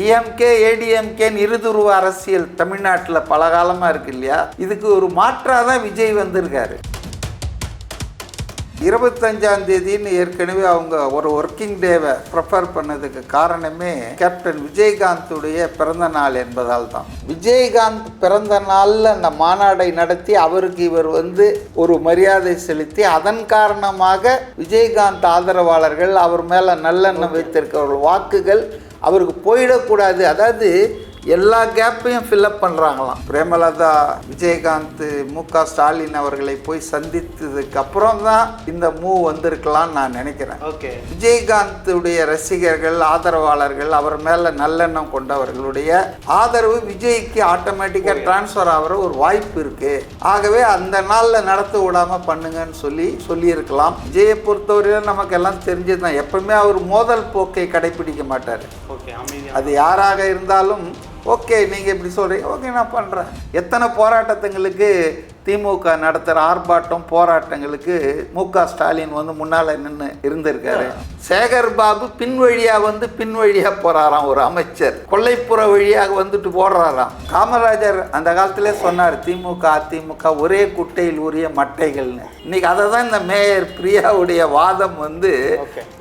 DMK ஏடிஎம்கேன்னு இருதுருவ அரசியல் தமிழ்நாட்டில் பல காலமாக இருக்கு இல்லையா, இதுக்கு ஒரு மாற்றாக தான் விஜய் வந்திருக்காரு. 25ஆம் தேதின்னு ஏற்கனவே அவங்க ஒரு ஒர்க்கிங் டேவை ப்ரிஃபர் பண்ணதுக்கு காரணமே கேப்டன் விஜயகாந்துடைய பிறந்த நாள் என்பதால் தான். விஜயகாந்த் பிறந்த நாளில் அந்த மாநாடை நடத்தி அவருக்கு இவர் ஒரு மரியாதை செலுத்தி அதன் காரணமாக விஜயகாந்த் ஆதரவாளர்கள் அவர் மேலே நல்லெண்ணம் வைத்திருக்கிற வாக்குகள் அவருக்கு போயிடக்கூடாது, அதாவது எல்லா கேப்பையும் ஃபில்அப் பண்ணுறாங்களாம். பிரேமலதா விஜயகாந்த் மு.க. ஸ்டாலின் அவர்களை போய் சந்தித்ததுக்கு அப்புறம் தான் இந்த மூவ் வந்திருக்கலாம்னு நான் நினைக்கிறேன். ஓகே, விஜயகாந்துடைய ரசிகர்கள் ஆதரவாளர்கள் அவர் மேலே நல்லெண்ணம் கொண்டவர்களுடைய ஆதரவு விஜய்க்கு ஆட்டோமேட்டிக்காக டிரான்ஸ்ஃபர் ஆகிற ஒரு வாய்ப்பு இருக்குது. ஆகவே அந்த நாளில் நடத்த விடாமல் பண்ணுங்கன்னு சொல்லியிருக்கலாம். விஜயை பொறுத்தவரையில் நமக்கெல்லாம் தெரிஞ்சது தான், எப்பவுமே அவர் மோதல் போக்கை கடைபிடிக்க மாட்டார். அது யாராக இருந்தாலும் ஓகே நீங்கள் இப்படி சொல்கிறீங்க, ஓகே நான் பண்ணுறேன். எத்தனை போராட்டத்துங்களுக்கு திமுக நடத்துகிற ஆர்ப்பாட்டம் போராட்டங்களுக்கு மு.க. ஸ்டாலின் முன்னால் நின்று இருந்திருக்காரு. சேகர் பாபு பின் வழியாக போகிறாராம். ஒரு அமைச்சர் கொல்லைப்புற வழியாக வந்துட்டு போடுறாராம். காமராஜர் அந்த காலத்திலே சொன்னார், திமுக அதிமுக ஒரே குட்டையில் உரிய மட்டைகள்னு. இன்னைக்கு அதை தான் இந்த மேயர் பிரியாவுடைய வாதம்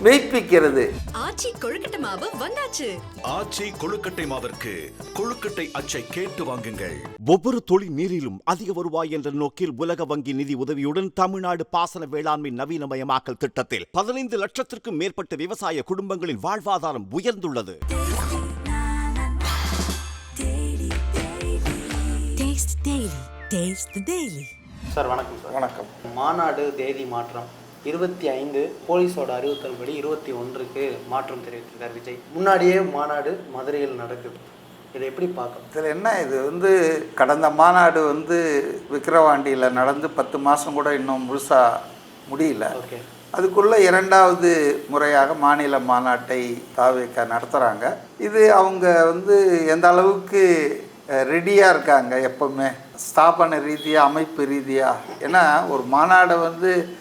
மெய்ப்பிக்கிறது. ஆச்சி கொழுக்கட்டை மாவு வந்தாச்சு. ஆச்சி கொழுக்கட்டை மாவிற்கு கொழுக்கட்டை அச்சை கேட்டு வாங்குங்கள். ஒவ்வொரு தொழில் நீரிலும் அதிக வருவாய் என்ற நோக்கில் உலக வங்கி நிதி உதவியுடன் தமிழ்நாடு பாசன வேளாண்மை நவீனமயமாக்கல் திட்டத்தில் 15 லட்சத்திற்கும் மேற்பட்ட விவசாய குடும்பங்களின் வாழ்வாதாரம் உயர்ந்துள்ளது. சார் வணக்கம். சார் வணக்கம். மாநாடு தேதி மாற்றம் 25 போலீஸோட அறிவுறுத்தல்படி 21க்கு மாற்றம் தெரிவித்திருக்கார் விஜய். முன்னாடியே மாநாடு மதுரையில் நடக்குது, இதை எப்படி பார்க்கணும்? இதில் என்ன, இது கடந்த மாநாடு விக்கிரவாண்டியில் நடந்து 10 மாதம் கூட இன்னும் முழுசாக முடியல. ஓகே, அதுக்குள்ளே 2வது முறையாக மாநில மாநாட்டை தாவேக நடத்துகிறாங்க. இது அவங்க எந்த அளவுக்கு ரெடியாக இருக்காங்க எப்பவுமே ஸ்தாபன ரீதியாக அமைப்பு ரீதியாக. ஏன்னா ஒரு மாநாடை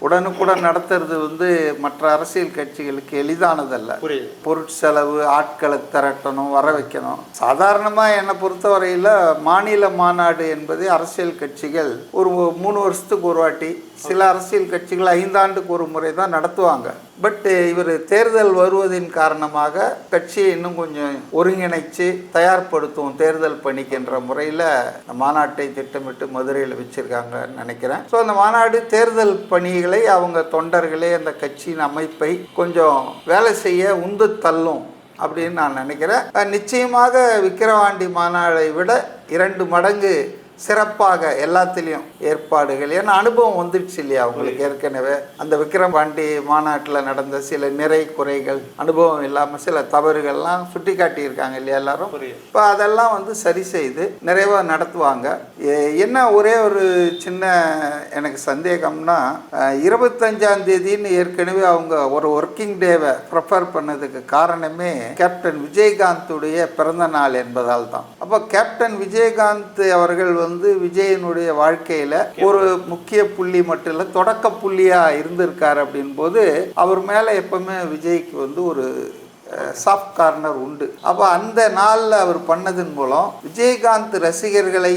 உடனுக்குடன் நடத்துறது மற்ற அரசியல் கட்சிகளுக்கு எளிதானதல்ல. பொருட்செலவு, ஆட்களை திரட்டணும், வர வைக்கணும். சாதாரணமாக என்னை பொறுத்தவரையில் மாநில மாநாடு என்பது அரசியல் கட்சிகள் ஒரு 3 வருஷத்துக்கு ஒரு வாட்டி, சில அரசியல் கட்சிகள் 5 ஆண்டுக்கு ஒரு முறை தான் நடத்துவாங்க. பட் இவர் தேர்தல் வருவதின் காரணமாக கட்சியை இன்னும் கொஞ்சம் ஒருங்கிணைச்சு தயார்படுத்தும் தேர்தல் பணிக்கின்ற முறையில் மாநாட்டை திட்டமிட்டு மதுரையில் வச்சிருக்காங்கன்னு நினைக்கிறேன். ஸோ அந்த மாநாடு தேர்தல் பணிகளை அவங்க தொண்டர்களே அந்த கட்சியின் அமைப்பை கொஞ்சம் வேலை செய்ய உந்து தள்ளும் அப்படின்னு நான் நினைக்கிறேன். நிச்சயமாக விக்கிரவாண்டி மாநாடை விட 2 மடங்கு சிறப்பாக எல்லாத்திலையும் ஏற்பாடுகள், ஏன்னா அனுபவம் வந்துடுச்சு இல்லையா அவங்களுக்கு. ஏற்கனவே அந்த விக்கிரவாண்டி மாநாட்டில் நடந்த சில நிறை குறைகள், அனுபவம் இல்லாமல் சில தவறுகள்லாம் சுட்டி காட்டியிருக்காங்க இல்லையா எல்லாரும். இப்போ அதெல்லாம் சரி செய்து நிறைவாக நடத்துவாங்க. என்ன ஒரே ஒரு சின்ன எனக்கு சந்தேகம்னா, 25ஆம் தேதின்னு ஏற்கனவே அவங்க ஒரு ஒர்க்கிங் டேவை ப்ரிஃபர் பண்ணதுக்கு காரணமே கேப்டன் விஜயகாந்துடைய பிறந்த நாள் என்பதால் தான். அப்போ கேப்டன் விஜயகாந்த் அவர்கள் விஜயனுடைய வாழ்க்கையில ஒரு முக்கிய புள்ளி மட்டும் இல்லை, தொடக்க புள்ளியா இருந்திருக்காரு. அப்படின் போது அவர் மேல எப்பவுமே விஜய்க்கு ஒரு சாஃப்ட் கார்னர் உண்டு. அப்போ அந்த நாளில் அவர் பண்ணதன் மூலம் விஜயகாந்த் ரசிகர்களை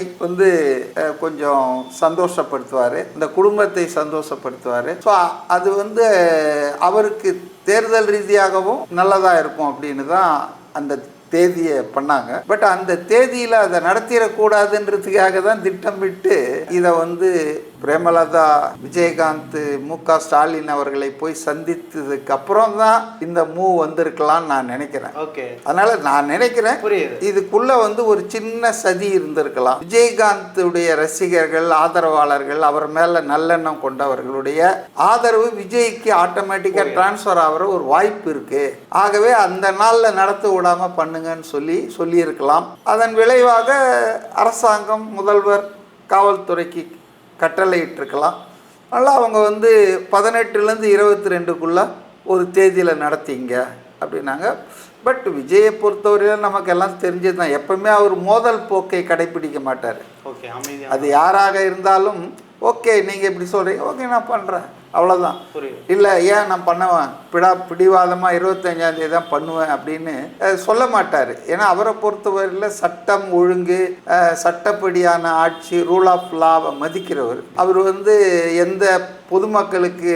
கொஞ்சம் சந்தோஷப்படுத்துவார், இந்த குடும்பத்தை சந்தோஷப்படுத்துவார். ஸோ அது அவருக்கு தேர்தல் ரீதியாகவும் நல்லதாக இருக்கும் அப்படின்னு தான் அந்த தேதியை பண்ணாங்க. பட் அந்த தேதியில் அதை நடத்திடக்கூடாதுன்றதுக்காக தான் திட்டமிட்டு இதை பிரேமலதா விஜயகாந்த் மு.க. ஸ்டாலின் அவர்களை போய் சந்தித்ததுக்கு அப்புறம் தான் இந்த மூவ் வந்திருக்கலாம்னு நான் நினைக்கிறேன். ஓகே, அதனால நான் நினைக்கிறேன் இதுக்குள்ள ஒரு சின்ன சதி இருந்திருக்கலாம். விஜயகாந்துடைய ரசிகர்கள் ஆதரவாளர்கள் அவர் மேல நல்லெண்ணம் கொண்டவர்களுடைய ஆதரவு விஜய்க்கு ஆட்டோமேட்டிக்காக டிரான்ஸ்ஃபர் ஆகிற ஒரு வாய்ப்பு இருக்கு. ஆகவே அந்த நாளில் நடத்த விடாம பண்ணுங்கன்னு சொல்லியிருக்கலாம். அதன் விளைவாக அரசாங்கம், முதல்வர், காவல்துறைக்கு கட்டளையிட்டிருக்கலாம். அதனால் அவங்க 18லேருந்து 22க்குள்ளே ஒரு தேதியில் நடத்திங்க அப்படின்னாங்க. பட் விஜயை பொறுத்தவரையில் நமக்கெல்லாம் தெரிஞ்சது தான், எப்பவுமே அவர் மோதல் போக்கை கடைபிடிக்க மாட்டார். அது யாராக இருந்தாலும் ஓகே நீங்கள் இப்படி சொல்கிறீங்க, ஓகே நான் பண்ணுறேன். அவ்வளோதான். புரியுது. இல்லை ஏன் நான் பண்ணுவேன் பிடிவாதமாக 25ஆம் தேதி தான் பண்ணுவேன் அப்படின்னு சொல்ல மாட்டார். ஏன்னா அவரை பொறுத்தவரையில் சட்டம் ஒழுங்கு, சட்டப்படியான ஆட்சி, ரூல் ஆஃப் லாவை மதிக்கிறவர். அவர் வந்து எந்த பொதுமக்களுக்கு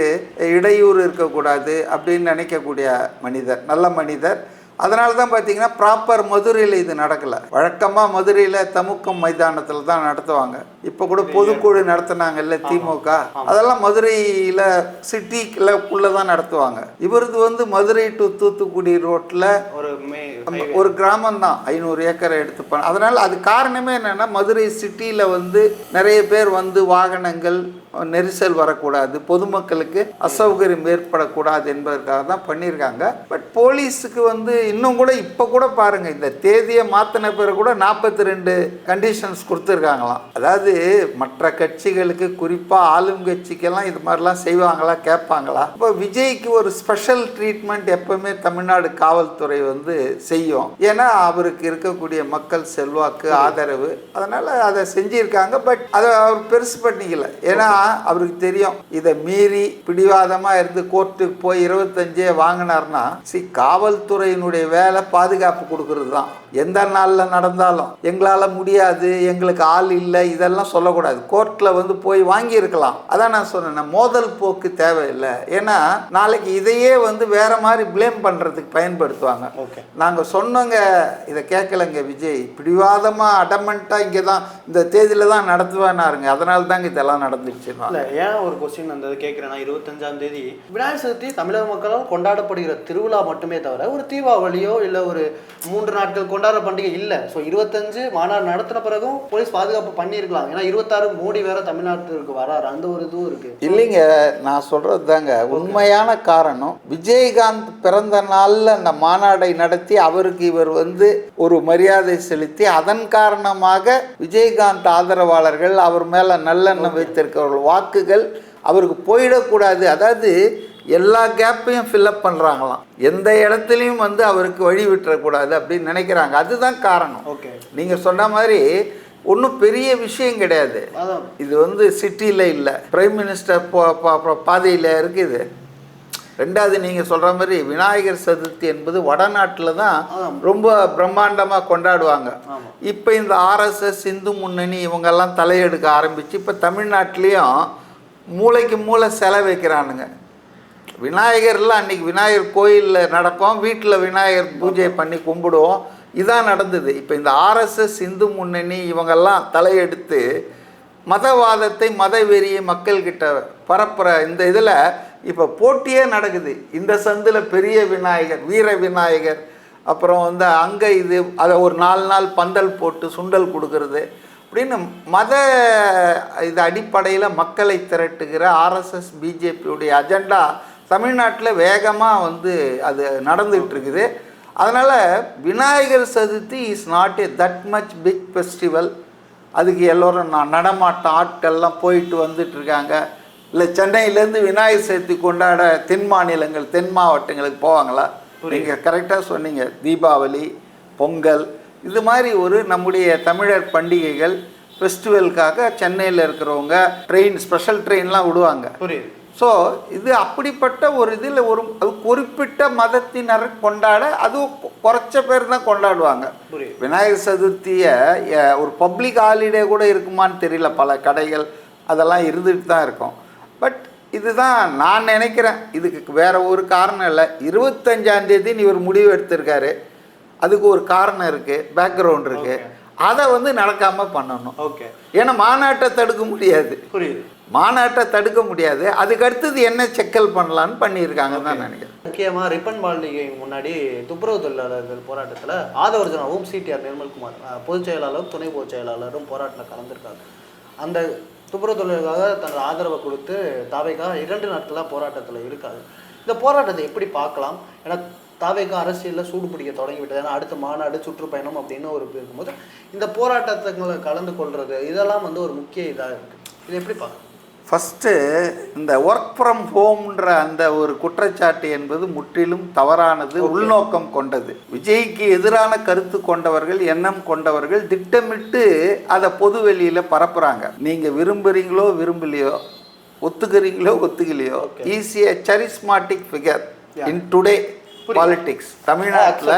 இடையூறு இருக்கக்கூடாது அப்படின்னு நினைக்கக்கூடிய மனிதர், நல்ல மனிதர். அதனால தான் பார்த்தீங்கன்னா ப்ராப்பர் மதுரையில் இது நடக்கலை. வழக்கமாக மதுரையில் தமுக்கம் மைதானத்தில் தான் நடத்துவாங்க. இப்போ கூட பொதுக்குழு நடத்தினாங்கல்ல திமுக, அதெல்லாம் மதுரையில் சிட்டிக்குள்ளே தான் நடத்துவாங்க. இவரது வந்து மதுரை டு தூத்துக்குடி ரோட்டில் ஒரு கிராமம் தான், 500 ஏக்கரை எடுத்துப்பாங்க. அதனால் அது காரணமே என்னென்னா மதுரை சிட்டியில் வந்து நிறைய பேர் வந்து வாகனங்கள் நெரிசல் வரக்கூடாது, பொதுமக்களுக்கு அசௌகரியம் ஏற்படக்கூடாது என்பதற்காக தான் பண்ணியிருக்காங்க. பட் போலீஸுக்கு வந்து இன்னும் கூட இப்போ கூட பாருங்கள், இந்த தேதியை மாற்றின பிறகு கூட 42 கண்டிஷன்ஸ் கொடுத்துருக்காங்களாம். அதாவது மற்ற கட்சிகளுக்கு குறிப்பாக ஆளும் கட்சிக்கெல்லாம் இது மாதிரிலாம் செய்வாங்களா, கேட்பாங்களா? இப்போ விஜய்க்கு ஒரு ஸ்பெஷல் ட்ரீட்மெண்ட் எப்பவுமே தமிழ்நாடு காவல்துறை வந்து செய்யும். ஏன்னா அவருக்கு இருக்கக்கூடிய மக்கள் செல்வாக்கு, ஆதரவு, அதனால் அதை செஞ்சுருக்காங்க. பட் அதை அவர் பெருசு பண்ணிக்கல. ஏன்னா அவருக்கு தெரியும் இதை மீறி பிடிவாதமாக இருந்து கோர்ட்டுக்கு போய் 25 வாங்கினார்னா, காவல்துறையினுடைய வேலை பாதுகாப்பு கொடுக்கறது தான். எந்த நாளில் நடந்தாலும் எங்களால் முடியாது, எங்களுக்கு ஆள் இல்லை, இதெல்லாம் சொல்லக்கூடாது. கோர்ட்டில் வந்து போய் வாங்கியிருக்கலாம். அதான் நான் சொன்னேன், மோதல் போக்கு தேவையில்லை. ஏன்னா நாளைக்கு இதையே வந்து வேற மாதிரி பிளேம் பண்ணுறதுக்கு பயன்படுத்துவாங்க. நாங்கள் சொன்னோங்க, இதை கேட்கலங்க விஜய், பிடிவாதமாக அடமெண்ட்டாக இங்கே தான் இந்த தேதியில் தான் நடத்துவேன்னாருங்க. அதனால தாங்க இதெல்லாம் நடந்துச்சு. இல்லை, ஏன் ஒரு கொஸ்டின் அந்த கேட்குறேன்னா, 25ஆம் தேதி விநாயகர் சதுர்த்தி தமிழக மக்களால் கொண்டாடப்படுகிற திருவிழா மட்டுமே தவிர ஒரு தீபாவளியோ இல்லை ஒரு 3 நாட்கள் கொண்டாடுற பண்டிகை இல்லை. ஸோ 25 மாநாடு நடத்தின பிறகும் போலீஸ் பாதுகாப்பு பண்ணியிருக்கலாம். ஏன்னா 26 மோடி வேற தமிழ்நாட்டிற்கு வராரு, அந்த ஒரு இதுவும் இருக்கு. இல்லைங்க, நான் சொல்றது தாங்க உண்மையான காரணம். விஜயகாந்த் பிறந்த நாளில் அந்த மாநாடை நடத்தி அவருக்கு இவர் வந்து ஒரு மரியாதை செலுத்தி, அதன் காரணமாக விஜயகாந்த் ஆதரவாளர்கள் அவர் மேலே நல்லெண்ணம் வைத்திருக்கிறவர்கள் வாக்குகள் அவருக்கு போயிடக்கூடாது. அதாவது எல்லா கேப்பையும் ஃபில்அப் பண்ணுறாங்களாம். எந்த இடத்துலையும் வந்து அவருக்கு வழி விட்டுறக்கூடாது அப்படின்னு நினைக்கிறாங்க. அதுதான் காரணம். ஓகே, நீங்கள் சொன்ன மாதிரி ஒன்றும் பெரிய விஷயம் கிடையாது. இது வந்து சிட்டியில் இல்லை, பிரைம் மினிஸ்டர் பாதையில் இருக்குது. ரெண்டாவது நீங்கள் சொல்கிற மாதிரி விநாயகர் சதுர்த்தி என்பது வடநாட்டில் தான் ரொம்ப பிரம்மாண்டமாக கொண்டாடுவாங்க. இப்போ இந்த ஆர்எஸ்எஸ், இந்து முன்னணி இவங்கெல்லாம் தலையெடுக்க ஆரம்பித்து இப்போ தமிழ்நாட்டிலையும் மூளைக்கு மூளை செலை வைக்கிறானுங்க. விநாயகர்லாம் அன்றைக்கி விநாயகர் கோயிலில் நடக்கும், வீட்டில் விநாயகர் பூஜை பண்ணி கும்பிடுவோம். இதான் நடந்தது. இப்போ இந்த ஆர்எஸ்எஸ், இந்து முன்னணி இவங்கெல்லாம் தலையெடுத்து மதவாதத்தை, மதவெறியை மக்கள்கிட்ட பரப்புகிற இந்த இதில் இப்போ போட்டியே நடக்குது. இந்த சந்தில் பெரிய விநாயகர், வீர விநாயகர், அப்புறம் வந்து அங்கே இது அதை ஒரு 4 நாள் பந்தல் போட்டு சுண்டல் கொடுக்கறது அப்படின்னு மத இது அடிப்படையில் மக்களை திரட்டுகிற ஆர்எஸ்எஸ், பிஜேபியுடைய அஜெண்டா தமிழ்நாட்டில் வேகமாக வந்து அது நடந்துகிட்டு இருக்குது. அதனால் Vinayagar Chaturthi is not a that much big festival. அதுக்கு எல்லோரும் நடமாட்டம் ஆட்கள்லாம் போயிட்டு வந்துட்டுருக்காங்க. இல்லை சென்னையிலேருந்து விநாயகர் சதுர்த்தி கொண்டாட தென் மாநிலங்கள், தென் மாவட்டங்களுக்கு போவாங்களா? நீங்கள் கரெக்டாக சொன்னீங்க. தீபாவளி, பொங்கல், இது மாதிரி ஒரு நம்முடைய தமிழர் பண்டிகைகள் ஃபெஸ்டிவலுக்காக சென்னையில் இருக்கிறவங்க ட்ரெயின், ஸ்பெஷல் ட்ரெயின்லாம் விடுவாங்க. புரியுது. ஸோ இது அப்படிப்பட்ட ஒரு இதில் ஒரு குறிப்பிட்ட மதத்தினர் கொண்டாட, அதுவும் குறைச்ச பேர் தான் கொண்டாடுவாங்க. விநாயகர் சதுர்த்தியை ஒரு பப்ளிக் ஹாலிடே கூட இருக்குமான்னு தெரியல. பல கடைகள் அதெல்லாம் இருந்துட்டு தான் இருக்கும். பட் இதுதான் நான் நினைக்கிறேன். இதுக்கு வேற ஒரு காரணம் இல்லை. 25ஆம் தேதி இவர் முடிவு எடுத்திருக்காரு. அதுக்கு ஒரு காரணம் இருக்குது, பேக்ரவுண்ட் இருக்குது. அதை வந்து நடக்காமல் பண்ணணும். ஓகே, ஏன்னா மாநாட்டை தடுக்க முடியாது. புரியுது, மாநாட்டை தடுக்க முடியாது. அதுக்கு அடுத்தது என்ன செக்கல் பண்ணலான்னு பண்ணியிருக்காங்கன்னு தான் நினைக்கிறேன். முக்கியமாக ரிப்பன் மாளிகை முன்னாடி துப்புரவு தொழிலாளர்கள் போராட்டத்தில் ஆதவர்ஜனாவும் சிடிஆர் நிர்மல்குமார் பொதுச் செயலாளரும் துணை பொதுச் செயலாளரும் போராட்டத்தில் கலந்துருக்காங்க. அந்த துப்புரவு தொழிலுக்காக தனது ஆதரவை கொடுத்து தாவேகா 2 நாட்களாக போராட்டத்தில் இருக்காது. இந்த போராட்டத்தை எப்படி பார்க்கலாம்? ஏன்னா தாவேகா அரசியலில் சூடு பிடிக்க தொடங்கிவிட்டது. ஏன்னா அடுத்த மாநாடு, சுற்றுப்பயணம் அப்படின்னு ஒரு இருக்கும்போது இந்த போராட்டத்தை கலந்து கொள்வது இதெல்லாம் வந்து ஒரு முக்கிய இதாக இருக்குது. இது எப்படி பார்க்கலாம்? ஃபஸ்ட்டு இந்த ஒர்க் ஃப்ரம் ஹோம்ன்ற அந்த ஒரு குற்றச்சாட்டு என்பது முற்றிலும் தவறானது, உள்நோக்கம் கொண்டது. விஜய்க்கு எதிரான கருத்து கொண்டவர்கள், எண்ணம் கொண்டவர்கள் திட்டமிட்டு அதை பொது வெளியில் பரப்புகிறாங்க. நீங்கள் விரும்புகிறீங்களோ விரும்பலையோ, ஒத்துக்கிறீங்களோ ஒத்துக்கலையோ is a charismatic figure in today politics. தமிழ்நாட்டில்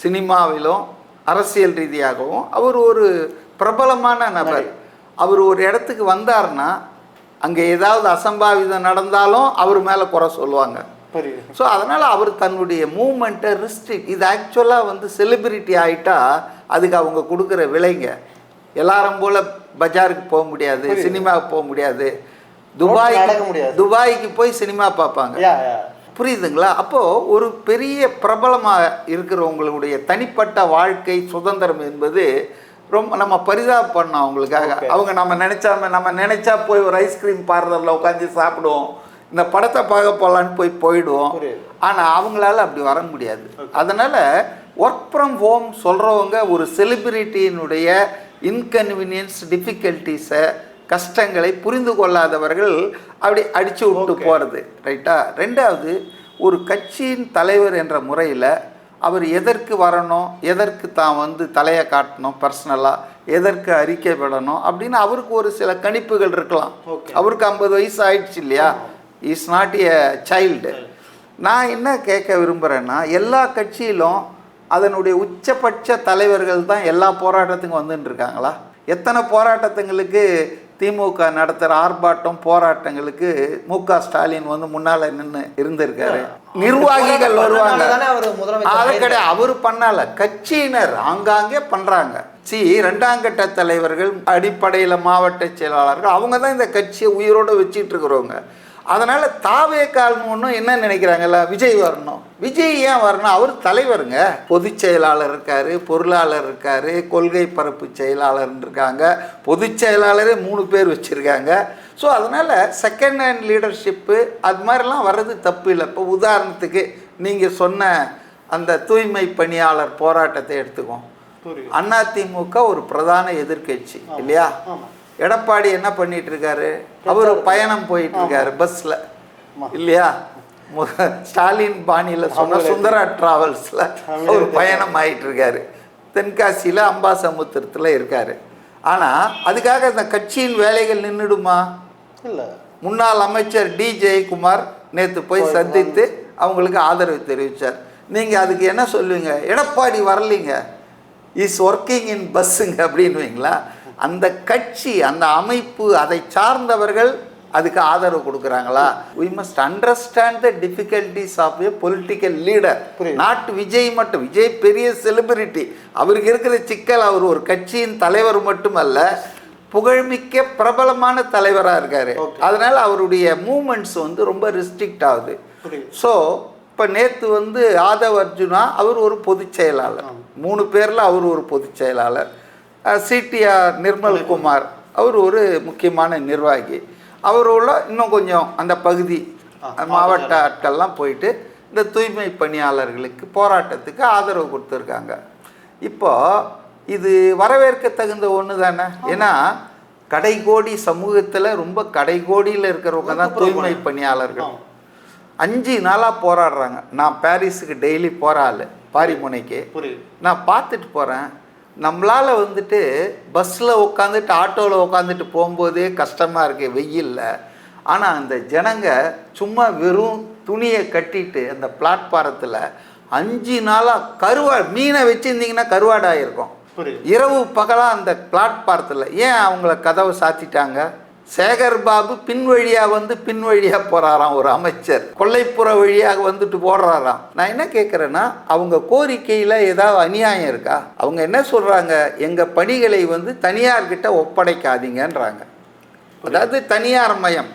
சினிமாவிலும் அரசியல் ரீதியாகவும் அவர் ஒரு பிரபலமான நபர். அவர் ஒரு இடத்துக்கு வந்தார்னா அங்கே ஏதாவது அசம்பாவிதம் நடந்தாலும் அவர் மேலே குறை சொல்லுவாங்க. ஸோ அதனால் அவர் தன்னுடைய மூமெண்ட்டை ரிஸ்ட்ரிக்ட், இது ஆக்சுவலாக வந்து செலிபிரிட்டி ஆகிட்டா அதுக்கு அவங்க கொடுக்குற விலைங்க. எல்லாரும் போல் பஜாருக்கு போக முடியாது, சினிமாவுக்கு போக முடியாது, துபாய்க்கு போய் சினிமா பார்ப்பாங்க. புரியுதுங்களா? அப்போது ஒரு பெரிய பிரபலமாக இருக்கிறவங்களுடைய தனிப்பட்ட வாழ்க்கை சுதந்திரம் என்பது ரொம்ப நம்ம பரிதாபம் பண்ணோம் அவங்களுக்காக. அவங்க நம்ம நினச்சா போய் ஒரு ஐஸ்கிரீம் பார்லரில் உட்காந்து சாப்பிடுவோம், இந்த படத்தை பார்க்க போகலான்னு போயிடுவோம். ஆனால் அவங்களால அப்படி வர முடியாது. அதனால் ஒர்க் ஃப்ரம் ஹோம் சொல்கிறவங்க ஒரு செலிபிரிட்டியினுடைய இன்கன்வீனியன்ஸ், டிஃபிகல்ட்டிஸை, கஷ்டங்களை புரிந்து கொள்ளாதவர்கள் அப்படி அடித்து விட்டு போகிறது. ரைட்டா? ரெண்டாவது, ஒரு கட்சியின் தலைவர் என்ற முறையில் அவர் எதற்கு வரணும், எதற்கு தான் வந்து தலையை காட்டணும், பர்சனலாக எதற்கு அறிக்கை விடணும் அப்படின்னு அவருக்கு ஒரு சில கணிப்புகள் இருக்கலாம். அவருக்கு 50 வயசு ஆயிடுச்சு இல்லையா? Is not a child. நான் என்ன கேட்க விரும்புகிறேன்னா, எல்லா கட்சியிலும் அதனுடைய உச்சபட்ச தலைவர்கள் தான் எல்லா போராட்டத்துக்கும் வந்துட்டு இருக்காங்களா? எத்தனை போராட்டத்துங்களுக்கு திமுக நடத்துகிற ஆர்ப்பாட்டம் போராட்டங்களுக்கு மு.க. ஸ்டாலின் வந்து முன்னால் நின்று இருந்திருக்காரு. நிர்வாகிகள் வருவாங்க, அதை கிடையாது, அவர் பண்ணல, கட்சியினர் ஆங்காங்கே பண்ணுறாங்க. இரண்டாம் கட்ட தலைவர்கள் அடிப்படையில் மாவட்ட செயலாளர்கள் அவங்க தான் இந்த கட்சியை உயிரோடு வச்சுட்டு இருக்கிறவங்க. அதனால் தாவேக்கால்னு என்ன நினைக்கிறாங்கல்ல, விஜய் வரணும். விஜய் ஏன் வரணும்? அவர் தலைவருங்க. பொதுச் செயலாளர் இருக்கார், பொருளாளர் இருக்கார், கொள்கை பரப்பு செயலாளர் இருக்காங்க, பொதுச் செயலாளரே 3 பேர் வச்சுருக்காங்க. ஸோ அதனால் செகண்ட் ஹேண்ட் லீடர்ஷிப்பு அது மாதிரிலாம் வர்றது தப்பு இல்லை. இப்போ உதாரணத்துக்கு நீங்கள் சொன்ன அந்த தூய்மை பணியாளர் போராட்டத்தை எடுத்துக்கோம். அதிமுக ஒரு பிரதான எதிர்க்கட்சி இல்லையா? எடப்பாடி என்ன பண்ணிட்டு இருக்காரு? அவர் பயணம் போயிட்டு இருக்காரு பஸ்ல இல்லையா? ஸ்டாலின் பாணியில் சொன்ன சுந்தரா டிராவல்ஸ்ல ஒரு பயணம் ஆயிட்டு இருக்காரு. தென்காசியில் அம்பாசமுத்திரத்தில் இருக்காரு. ஆனால் அதுக்காக இந்த கட்சியின் வேலைகள் நின்றுடுமா? இல்லை. முன்னாள் அமைச்சர் டி ஜெயக்குமார் நேற்று போய் சந்தித்து அவங்களுக்கு ஆதரவு தெரிவித்தார். நீங்கள் அதுக்கு என்ன சொல்லுவீங்க? எடப்பாடி வரலைங்க, இஸ் ஒர்க்கிங் இன் பஸ்ஸுங்க அப்படின்னுவீங்களா? அந்த கட்சி, அந்த அமைப்பு, அதை சார்ந்தவர்கள் அதுக்கு ஆதரவு கொடுக்குறாங்களா? we must understand the difficulties of a political leader, not Vijay மட்டும். விஜய் பெரிய செலிபிரிட்டி, அவருக்கு இருக்கிற சிக்கல், அவர் ஒரு கட்சியின் தலைவர் மட்டுமல்ல, புகழ்மிக்க பிரபலமான தலைவராக இருக்காரு. அதனால அவருடைய மூமெண்ட்ஸ் வந்து ரொம்ப ரெஸ்ட்ரிக்ட் ஆகுது. ஸோ இப்போ நேற்று வந்து ஆதவ் அர்ஜுனா அவர் ஒரு பொதுச் செயலாளர், 3 பேரில் அவர் ஒரு பொதுச் செயலாளர். சிடிஆர் நிர்மல்குமார் அவர் ஒரு முக்கியமான நிர்வாகி. அவரோட இன்னும் கொஞ்சம் அந்த பகுதி மாவட்ட ஆட்கள்லாம் போயிட்டு இந்த தூய்மை பணியாளர்களுக்கு போராட்டத்துக்கு ஆதரவு கொடுத்துருக்காங்க. இப்போ இது வரவேற்க தகுந்த ஒன்று தானே? ஏன்னா கடைகோடி சமூகத்தில் ரொம்ப கடைகோடியில் இருக்கிறவங்க தான் தூய்மை பணியாளர்கள். 5 நாளாக போராடுறாங்க. நான் பாரிஸுக்கு டெய்லி போகிறாள், பாரிமுனைக்கு நான் பார்த்துட்டு போகிறேன். நம்மளால் வந்துட்டு பஸ்ஸில் உட்காந்துட்டு ஆட்டோவில் உட்காந்துட்டு போகும்போதே கஷ்டமாக இருக்குது வெயிலில். ஆனால் அந்த ஜனங்க சும்மா வெறும் துணியை கட்டிட்டு அந்த பிளாட்பாரத்தில் 5 நாளாக மீனை வச்சுருந்தீங்கன்னா கருவாடாயிருக்கும். இரவு பகலாக அந்த பிளாட்பாரத்தில் ஏன் அவங்கள கதவை சாத்திட்டாங்க? சேகர் பாபு பின் வழியாக போகிறாராம். ஒரு அமைச்சர் கொல்லைப்புற வழியாக வந்துட்டு போடுறாராம். நான் என்ன கேட்குறேன்னா, அவங்க கோரிக்கையில் ஏதாவது அநியாயம் இருக்கா? அவங்க என்ன சொல்கிறாங்க? எங்கள் பணிகளை வந்து தனியார்கிட்ட ஒப்படைக்காதீங்கன்றாங்க. அதாவது தனியார் மயம்.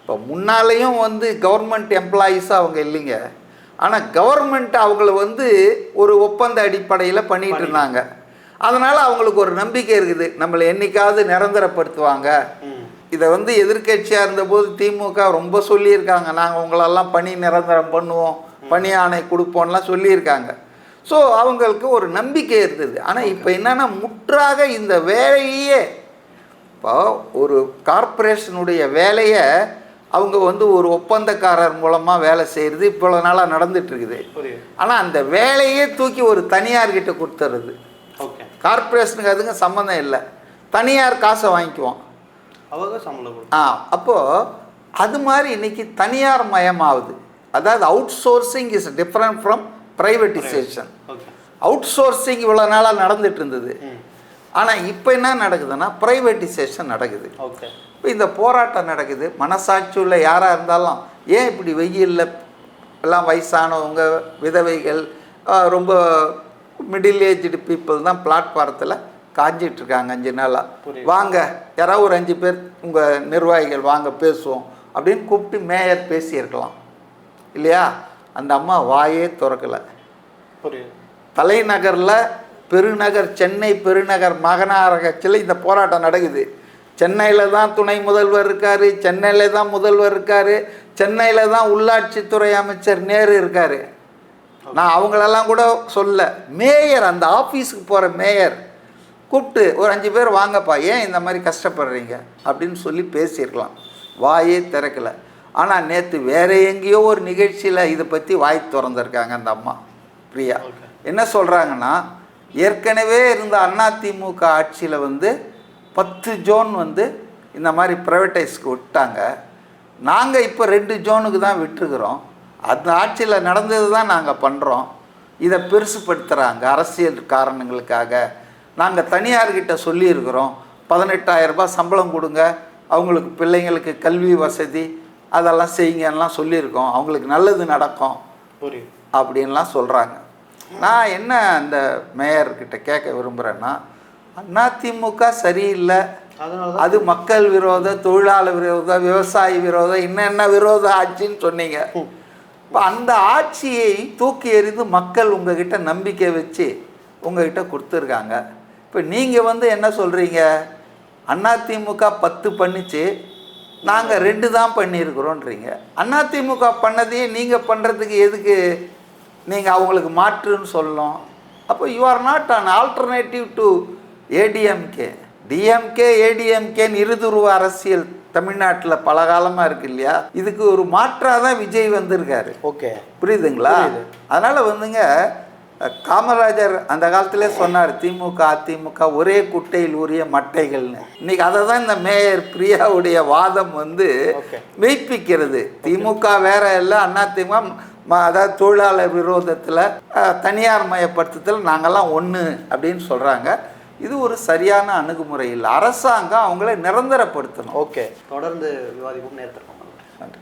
இப்போ முன்னாலேயும் வந்து கவர்மெண்ட் எம்ப்ளாயீஸாக அவங்க இல்லைங்க. ஆனால் கவர்மெண்ட் அவங்கள வந்து ஒரு ஒப்பந்த அடிப்படையில் பண்ணிகிட்டு இருந்தாங்க. அதனால் அவங்களுக்கு ஒரு நம்பிக்கை இருக்குது, நம்மளை என்னைக்காவது நிரந்தரப்படுத்துவாங்க. இதை வந்து எதிர்கட்சியாக இருந்தபோது திமுக ரொம்ப சொல்லியிருக்காங்க, நாங்கள் உங்களெல்லாம் பணி நிரந்தரம் பண்ணுவோம், பணி ஆணை கொடுப்போம்லாம் சொல்லியிருக்காங்க. ஸோ அவங்களுக்கு ஒரு நம்பிக்கை இருந்தது. ஆனால் இப்போ என்னென்னா முற்றாக இந்த வேலையே, இப்போ ஒரு கார்ப்பரேஷனுடைய வேலையை அவங்க வந்து ஒரு ஒப்பந்தக்காரர் மூலமாக வேலை செய்கிறது இவ்வளோ நாளாக நடந்துகிட்ருக்குது. ஆனால் அந்த வேலையே தூக்கி ஒரு தனியார்கிட்ட கொடுத்துறது. கார்ப்பரேஷனுக்கு அதுங்க சம்மந்தம் இல்லை, தனியார் காசை வாங்கிக்குவோம். அப்போது அது மாதிரி இன்னைக்கு தனியார் மயமாகுது. அதாவது out sourcing is different from privatisation. Out sourcing இவ்வளோ நாளாக நடந்துட்டு இருந்தது. ஆனால் இப்போ என்ன நடக்குதுன்னா ப்ரைவேட்டைசேஷன் நடக்குது. இப்போ இந்த போராட்டம் நடக்குது. மனசாட்சி உள்ள யாராக இருந்தாலும் ஏன் இப்படி வெயிலில் எல்லாம் வயசானவங்க, விதவைகள், ரொம்ப மிடில் ஏஜ்டு பீப்புள் தான் பிளாட்ஃபாரத்தில் காஞ்சிட்ருக்காங்க 5 நாளாக. வாங்க யாராவது ஒரு 5 பேர் உங்கள் நிர்வாகிகள் வாங்க பேசுவோம் அப்படின்னு கூப்பிட்டு மேயர் பேசியிருக்கலாம் இல்லையா? அந்த அம்மா வாயே திறக்கலை. தலைநகரில் பெருநகர் சென்னை பெருநகர் மாநகராட்சியில் இந்த போராட்டம் நடக்குது. சென்னையில் தான் துணை முதல்வர் இருக்கார், சென்னையில் தான் முதல்வர் இருக்கார், சென்னையில் தான் உள்ளாட்சித்துறை அமைச்சர் நேரு இருக்கார். நான் அவங்களெல்லாம் கூட சொல்ல, மேயர் அந்த ஆஃபீஸுக்கு போகிற மேயர் கூப்பிட்டு ஒரு 5 பேர் வாங்கப்பா, ஏன் இந்த மாதிரி கஷ்டப்படுறீங்க அப்படின்னு சொல்லி பேசியிருக்கலாம். வாயே திறக்கலை. ஆனால் நேற்று வேறு எங்கேயோ ஒரு நிகழ்ச்சியில் இதை பற்றி வாய் திறந்துருக்காங்க அந்த அம்மா பிரியா. என்ன சொல்கிறாங்கன்னா, ஏற்கனவே இருந்த அதிமுக ஆட்சியில் 10 ஜோன் இந்த மாதிரி ப்ரைவேட்டைஸ்க்கு விட்டாங்க. நாங்கள் இப்போ 2 ஜோனுக்கு தான் விட்டுருக்குறோம். அந்த ஆட்சியில் நடந்தது தான் நாங்கள் பண்ணுறோம். இதை பெருசுப்படுத்துகிறாங்க அரசியல் காரணங்களுக்காக. நாங்கள் தனியார்கிட்ட சொல்லியிருக்கிறோம், 18,000 ரூபாய் சம்பளம் கொடுங்க, அவங்களுக்கு பிள்ளைங்களுக்கு கல்வி வசதி அதெல்லாம் செய்யுங்கலாம் சொல்லியிருக்கோம், அவங்களுக்கு நல்லது நடக்கும் அப்படின்லாம் சொல்கிறாங்க. நான் என்ன அந்த மேயர்கிட்ட கேட்க விரும்புகிறேன்னா, அதிமுக சரியில்லை, அது மக்கள் விரோத, தொழிலாளர் விரோத, விவசாய விரோத, என்ன விரோத ஆட்சின்னு சொன்னீங்க. இப்போ அந்த ஆட்சியை தூக்கி எறிந்து மக்கள் உங்ககிட்ட நம்பிக்கை வச்சு உங்ககிட்ட கொடுத்துருக்காங்க. இப்போ நீங்கள் என்ன சொல்கிறீங்க, அதிமுக 10 பண்ணிச்சு, நாங்கள் 2 தான் பண்ணியிருக்கிறோன்றீங்க. அதிமுக பண்ணதையே நீங்கள் பண்ணுறதுக்கு எதுக்கு நீங்கள் அவங்களுக்கு மாற்றுன்னு சொல்லணும்? அப்போ you are not an alternative to ADMK. DMK ஏடிஎம்கேன்னு இருதுருவ அரசியல் தமிழ்நாட்டில் பல காலமாக இருக்கு இல்லையா? இதுக்கு ஒரு மாற்றாக தான் விஜய் வந்திருக்காரு. புரியுதுங்களா? அதனால் காமராஜர் அந்த காலத்திலே சொன்னார், திமுக அதிமுக ஒரே குட்டையில் உரிய மட்டைகள்னு. இன்னைக்கு அதை தான் இந்த மேயர் பிரியாவுடைய வாதம் மெய்ப்பிக்கிறது. திமுக வேற இல்லை, அதிமுக அதாவது தொழிலாளர் விரோதத்தில், தனியார் மயப்படுத்துதல், நாங்கள்லாம் ஒன்று அப்படின்னு சொல்கிறாங்க. இது ஒரு சரியான அணுகுமுறை இல்லை. அரசாங்கம் அவங்கள நிரந்தரப்படுத்தணும். தொடர்ந்து விவாதிப்போம். நேரத்திற்கு நன்றி.